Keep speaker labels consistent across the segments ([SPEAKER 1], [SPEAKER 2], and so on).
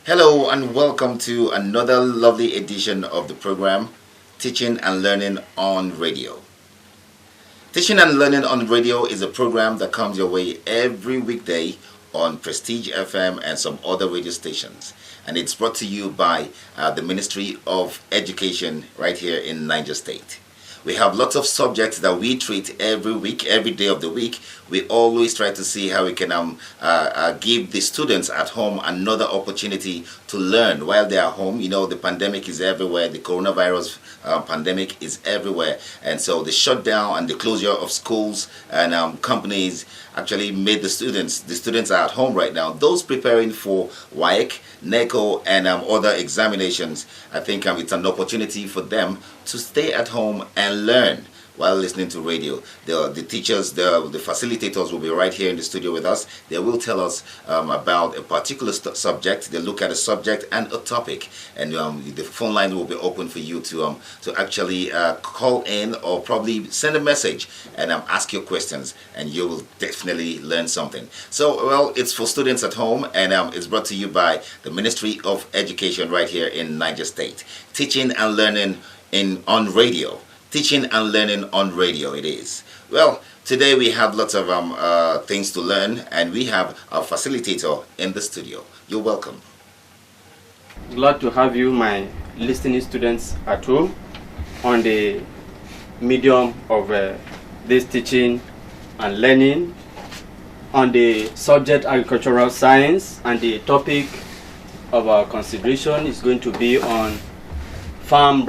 [SPEAKER 1] Hello and welcome to another lovely edition of the program Teaching and Learning on Radio. Teaching and Learning on Radio is a program that comes your way every weekday on Prestige FM and some other radio stations. And it's brought to you by the Ministry of Education right here in Niger State. We have lots of subjects that we treat every week, every day of the week. We always try to see how we can give the students at home another opportunity to learn while they are home. You know, the pandemic is everywhere. The coronavirus pandemic is everywhere. And so the shutdown and the closure of schools and companies actually made the students are at home right now. Those preparing for WAEC, NECO, and other examinations, I think it's an opportunity for them to stay at home and learn while listening to radio. The teachers, the facilitators will be right here in the studio with us. They will tell us about a particular subject. They look at a subject and a topic, and the phone lines will be open for you to actually call in or probably send a message and ask your questions, and you will definitely learn something. So, well, it's for students at home, and it's brought to you by the Ministry of Education right here in Niger State. Teaching and Learning on Radio. Teaching and Learning on Radio it is. Well, today we have lots of things to learn, and we have our facilitator in the studio. You're welcome.
[SPEAKER 2] Glad to have you, my listening students at home, on the medium of this teaching and learning on the subject agricultural science, and the topic of our consideration is going to be on farm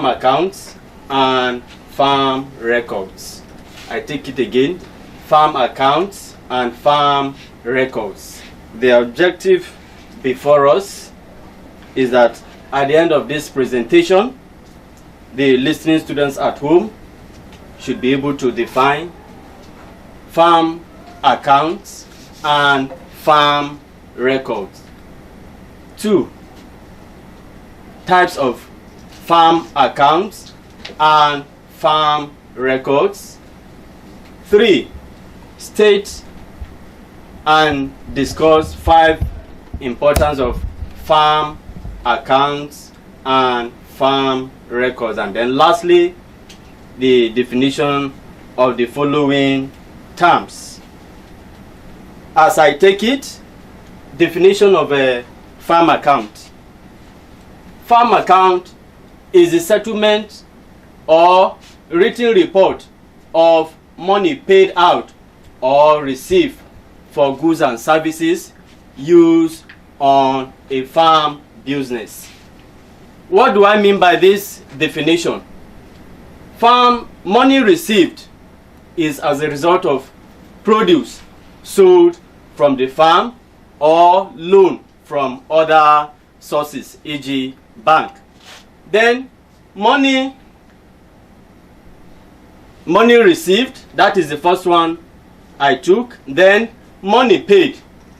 [SPEAKER 2] accounts and farm records. I take it again, farm accounts and farm records. The objective before us is that at the end of this presentation, the listening students at home should be able to define farm accounts and farm records. 2 types of farm accounts and farm records. 3 state and discuss 5 importance of farm accounts and farm records. And then lastly, the definition of the following terms. As I take it, definition of a farm account. Farm account is the settlement or written report of money paid out or received for goods and services used on a farm business. What do I mean by this definition? Farm money received is as a result of produce sold from the farm or loan from other sources, e.g. bank. Then money received, that is the first one I took. Then money paid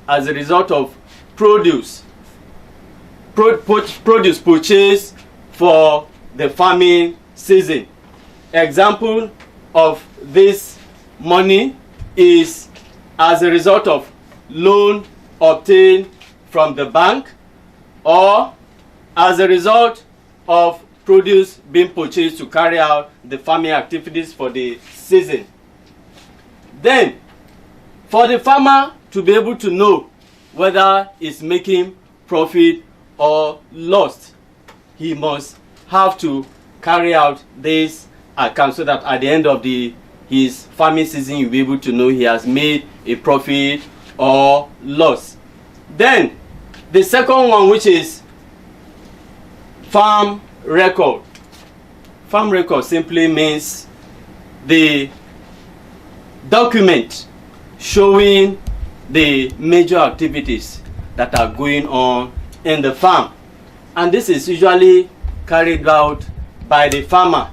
[SPEAKER 2] as a result of produce purchased for the farming season. Example of this money is as a result of loan obtained from the bank, or as a result of produce being purchased to carry out the farming activities for the season. Then, for the farmer to be able to know whether he's making profit or loss, he must have to carry out this account so that at the end of his farming season, you'll be able to know he has made a profit or loss. Then, the second one, which is farm record. Farm record simply means the document showing the major activities that are going on in the farm. And this is usually carried out by the farmer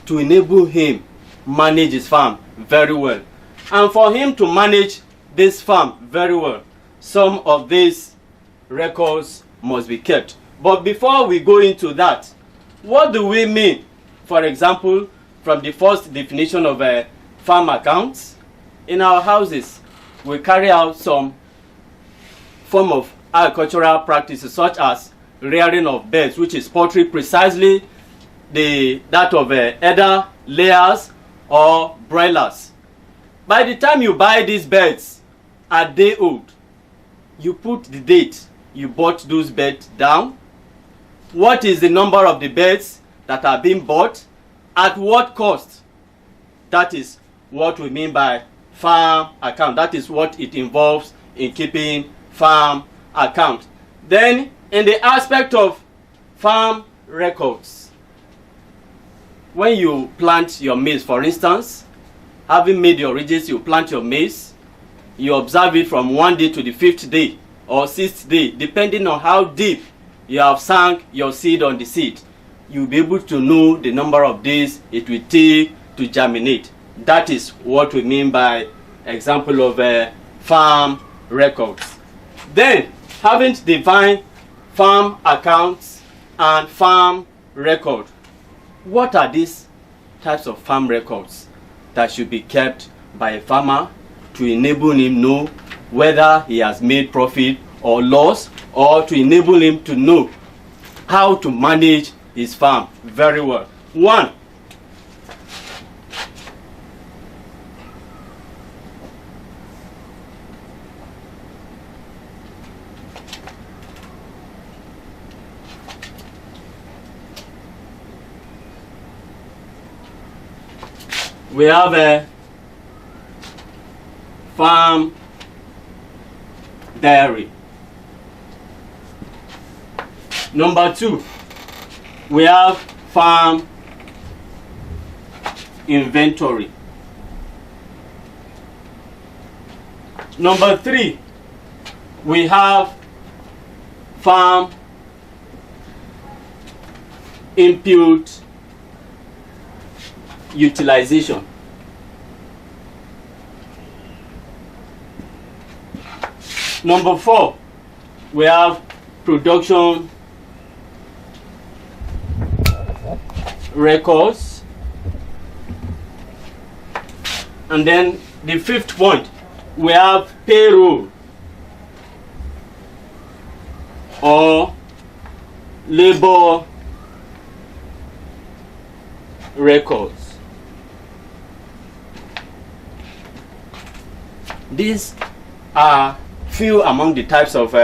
[SPEAKER 2] to enable him manage his farm very well. And for him to manage this farm very well, some of these records must be kept. But before we go into that, what do we mean, for example, from the first definition of a farm accounts? In our houses, we carry out some form of agricultural practices such as rearing of birds, which is poultry, precisely that of either layers or broilers. By the time you buy these birds a day old, you put the date you bought those birds down. What is the number of the birds that are being bought? At what cost? That is what we mean by farm account. That is what it involves in keeping farm account. Then in the aspect of farm records, when you plant your maize, for instance, having made your ridges, you plant your maize, you observe it from 1 day to the 5th day or 6th day, depending on how deep you have sunk your seed on the seed. You'll be able to know the number of days it will take to germinate. That is what we mean by example of farm records. Then, having defined farm accounts and farm record, what are these types of farm records that should be kept by a farmer to enable him know whether he has made profit or loss, or to enable him to know how to manage his farm very well? One, we have a farm diary. Number 2, we have farm inventory. Number 3, we have farm input utilization. Number 4, we have production records. And then the 5th point, we have payroll or labor records. These are few among the types of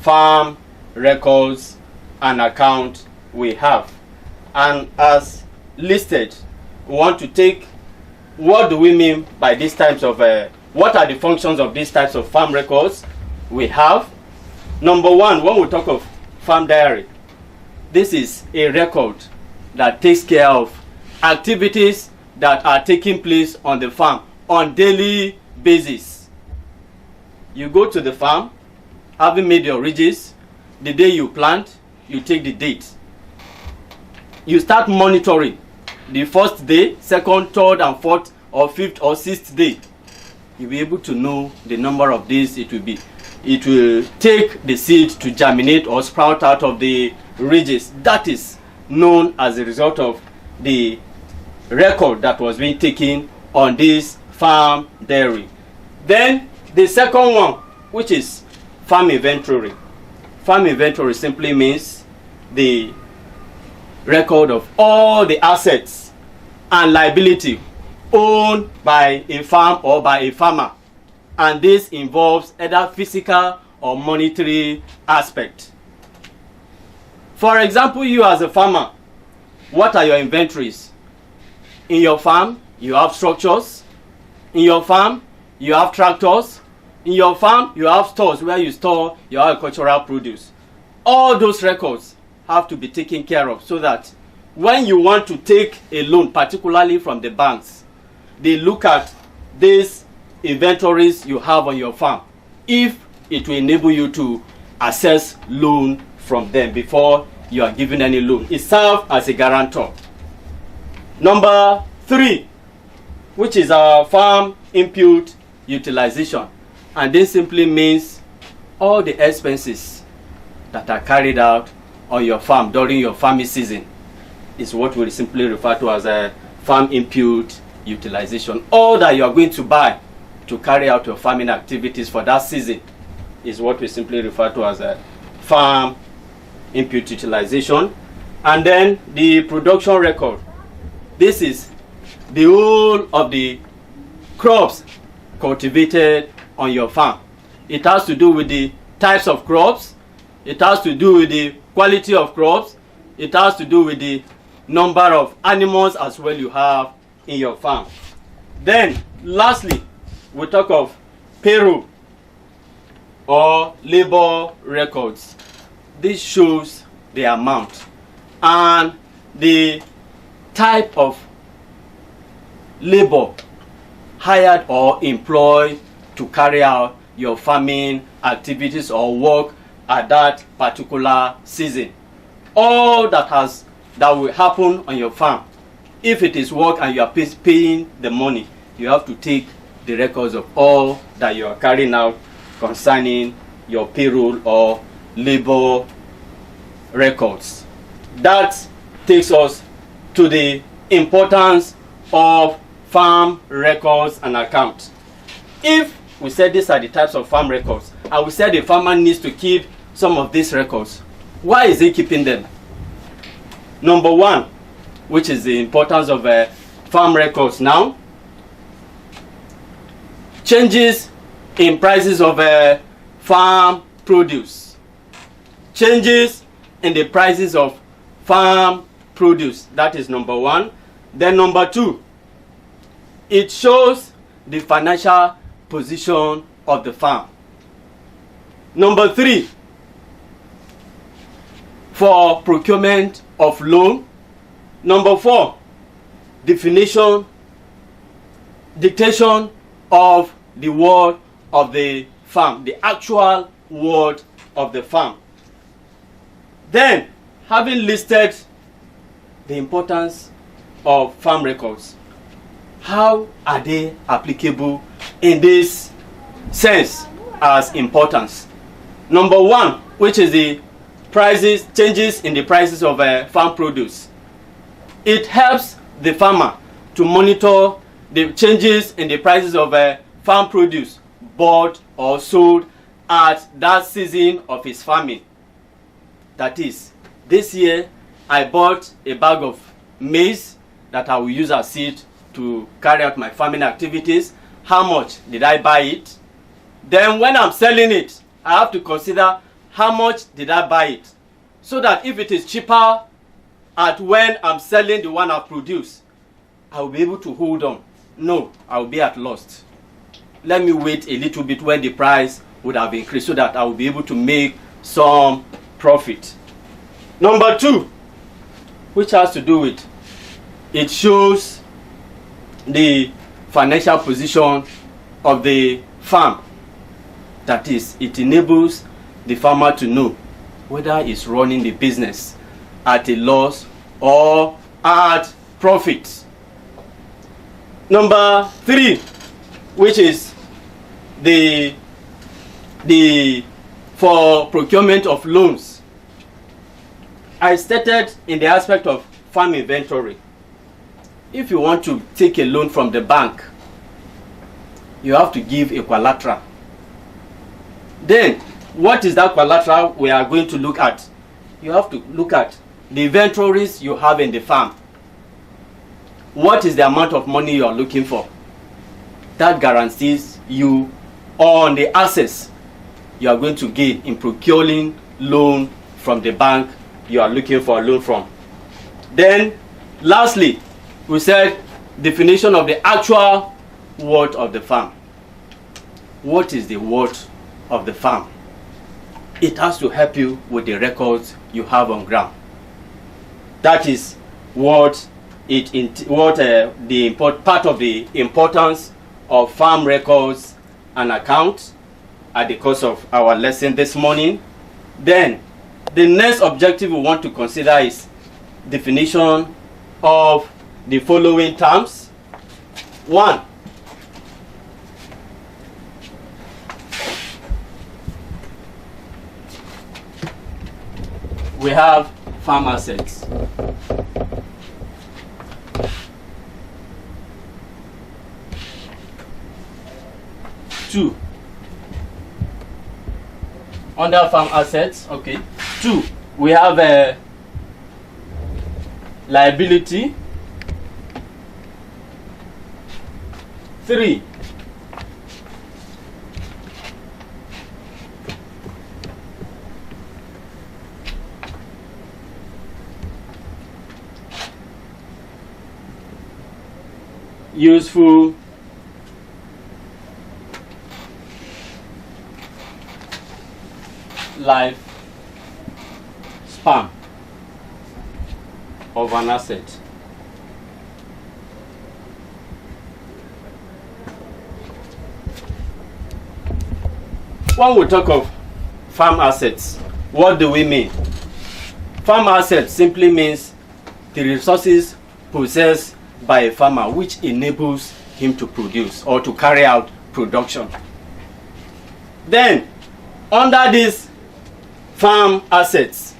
[SPEAKER 2] farm records and account we have. And as listed, we want to take what do we mean by these types of what are the functions of these types of farm records we have. Number 1, when we talk of farm diary, this is a record that takes care of activities that are taking place on the farm on daily basis. You go to the farm, having made your ridges, the day you plant, you take the date. You start monitoring the 1st day, 2nd, 3rd, and 4th, or 5th, or 6th day. You'll be able to know the number of days it will be. It will take the seed to germinate or sprout out of the ridges. That is known as a result of the record that was being taken on this farm diary. Then the second one, which is farm inventory. Farm inventory simply means the record of all the assets and liability owned by a farm or by a farmer, and this involves either physical or monetary aspect. For example, you as a farmer, what are your inventories? In your farm, you have structures. In your farm, you have tractors. In your farm, you have stores where you store your agricultural produce. All those records have to be taken care of so that when you want to take a loan, particularly from the banks, they look at these inventories you have on your farm, if it will enable you to access loan from them before you are given any loan. It serves as a guarantor. Number 3, which is our farm input utilization, and this simply means all the expenses that are carried out on your farm during your farming season is what we simply refer to as a farm input utilization. All that you are going to buy to carry out your farming activities for that season, is what we simply refer to as a farm input utilization. And then the production record. This is the whole of the crops cultivated on your farm. It has to do with the types of crops. It has to do with the quality of crops. It has to do with the number of animals as well you have in your farm. Then lastly, we talk of payroll or labor records. This shows the amount and the type of labor hired or employed to carry out your farming activities or work at that particular season. All that will happen on your farm. If it is work and you are paying the money, you have to take the records of all that you are carrying out concerning your payroll or labor records. That takes us to the importance of farm records and accounts. If we said these are the types of farm records, and we said the farmer needs to keep some of these records, why is he keeping them? Number one, which is the importance of farm records now, changes in prices of farm produce. Changes in the prices of farm produce. That is number one. Then number two, it shows the financial position of the farm. Number three, for procurement of loan. Number four, dictation of the word of the farm, the actual word of the farm. Then, having listed the importance of farm records, how are they applicable in this sense as importance? Number one, which is the changes in the prices of farm produce. It helps the farmer to monitor the changes in the prices of farm produce bought or sold at that season of his farming. That is, this year I bought a bag of maize that I will use as seed to carry out my farming activities. How much did I buy it? Then when I'm selling it, I have to consider how much did I buy it, so that if it is cheaper at when I'm selling the one I've produced, I will be able to hold on. No, I will be at loss. Let me wait a little bit when the price would have increased, so that I will be able to make some profit. Number two, which has to do with, it shows the financial position of the farm. That is, it enables the farmer to know whether he's running the business at a loss or at profit. Number three, which is the for procurement of loans. I stated in the aspect of farm inventory. If you want to take a loan from the bank, you have to give a collateral. Then, what is that collateral we are going to look at? You have to look at the inventories you have in the farm. What is the amount of money you are looking for? That guarantees you on the assets you are going to gain in procuring loan from the bank you are looking for a loan from. Then, lastly, we said definition of the actual worth of the farm. What is the worth of the farm? It has to help you with the records you have on ground. That is what part of the importance of farm records and accounts at the course of our lesson this morning. Then the next objective we want to consider is definition of the following terms. One, we have farm assets. Two, Under farm assets, okay. 2, we have a liability. 3, useful life span of an asset. When we talk of farm assets, what do we mean? Farm assets simply means the resources possessed by a farmer which enables him to produce or to carry out production. Then, under these farm assets,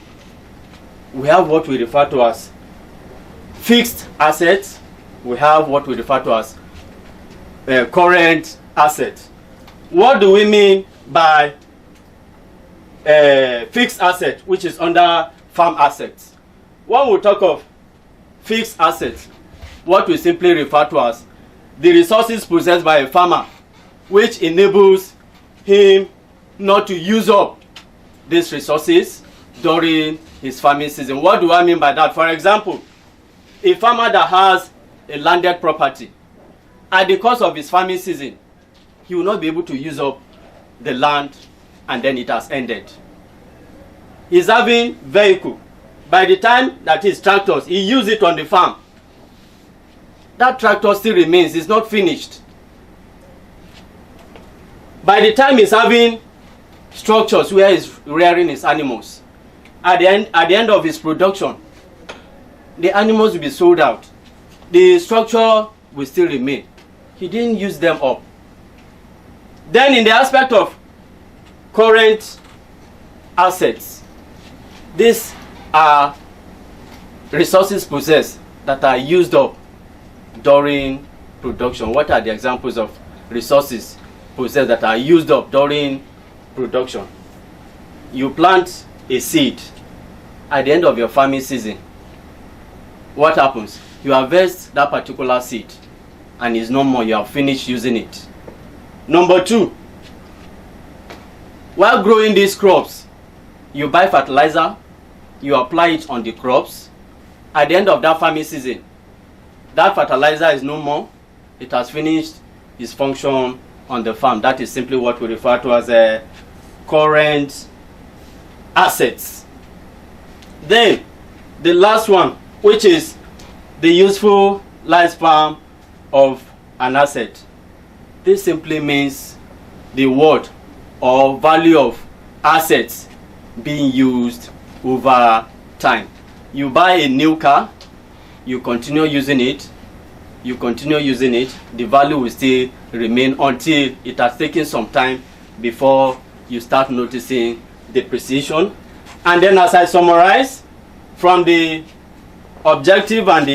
[SPEAKER 2] we have what we refer to as fixed assets. We have what we refer to as current assets. What do we mean by fixed asset, which is under farm assets? When we talk of fixed assets, what we simply refer to as the resources possessed by a farmer which enables him not to use up these resources during his farming season. What do I mean by that? For example, a farmer that has a landed property, at the course of his farming season, he will not be able to use up the land and then it has ended. He's having vehicle. By the time that his tractors, he use it on the farm, that tractor still remains, it's not finished. By the time he's having structures where he's rearing his animals, at the end of his production, the animals will be sold out. The structure will still remain. He didn't use them up. Then in the aspect of current assets, these are resources possessed that are used up during production. What are the examples of resources possessed that are used up during production? You plant a seed at the end of your farming season. What happens? You harvest that particular seed and it's no more. You have finished using it. Number 2, while growing these crops, you buy fertilizer, you apply it on the crops. At the end of that farming season, that fertilizer is no more. It has finished its function on the farm. That is simply what we refer to as a current assets. Then the last one, which is the useful lifespan of an asset. This simply means the worth or value of assets being used over time. You buy a new car, you continue using it, the value will still remain until it has taken some time before you start noticing depreciation. And then, as I summarize from the objective and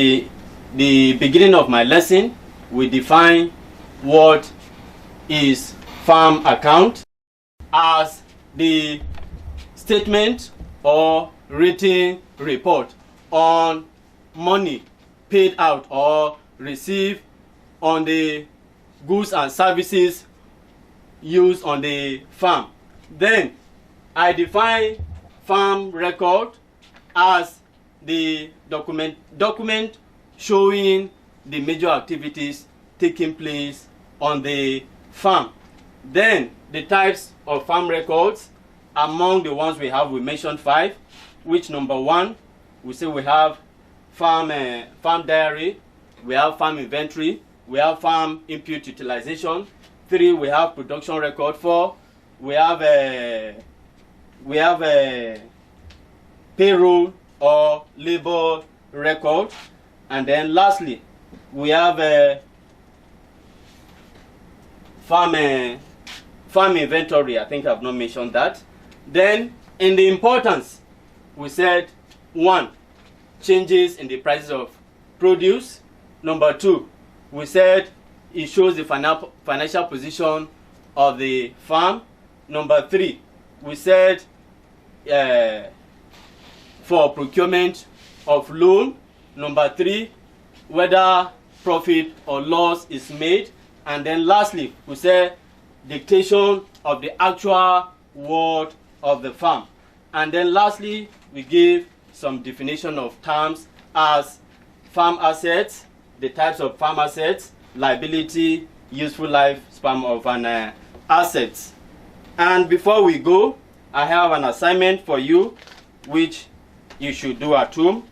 [SPEAKER 2] the beginning of my lesson, we define what is farm account as the statement or written report on money paid out or received on the goods and services used on the farm. Then I define farm record as the document showing the major activities taking place on the farm. Then the types of farm records, among the ones we have, we mentioned 5, which number 1, we say we have farm diary, we have farm inventory, we have farm input utilization. 3, we have production record. 4, we have a payroll or labor record. And then lastly, we have a farm inventory. I think I've not mentioned that. Then in the importance, we said 1, changes in the prices of produce. Number 2, we said it shows the financial position of the farm. Number 3, we said for procurement of loan. Number 3, whether profit or loss is made. And then lastly, we say dictation of the actual word of the farm. And then lastly, we give some definition of terms as farm assets, the types of farm assets, liability, useful lifespan of an asset. And before we go, I have an assignment for you which you should do at home,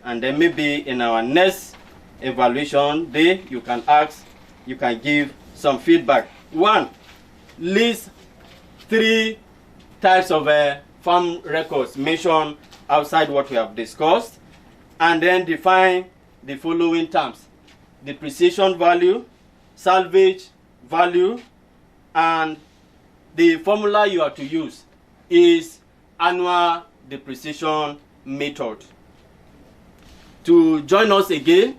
[SPEAKER 2] and then maybe in our next evaluation day you can ask, you can give some feedback. 1, list 3 types of farm records mentioned outside what we have discussed, and then define the following terms: depreciation value, salvage value, and the formula you are to use is annual depreciation method. To join us again,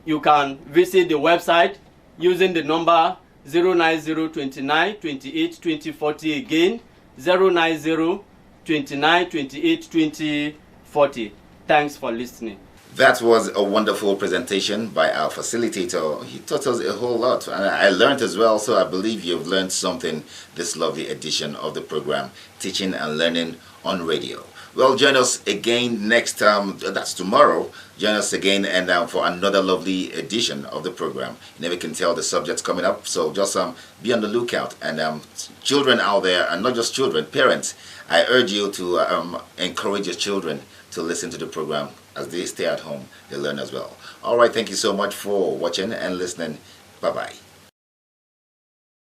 [SPEAKER 2] you can visit the website using the number 09029 28 20 40, again 090 29 28 20 40. Thanks for listening.
[SPEAKER 1] That was a wonderful presentation by our facilitator. He taught us a whole lot, and I learned as well, so I believe you've learned something this lovely edition of the program, Teaching and Learning on Radio. Well, join us again next time, that's tomorrow. Join us again and for another lovely edition of the program. You never can tell the subjects coming up, so just be on the lookout. And children out there, and not just children, parents, I urge you to encourage your children to listen to the program. As they stay at home, they learn as well. All right, thank you so much for watching and listening. Bye-bye.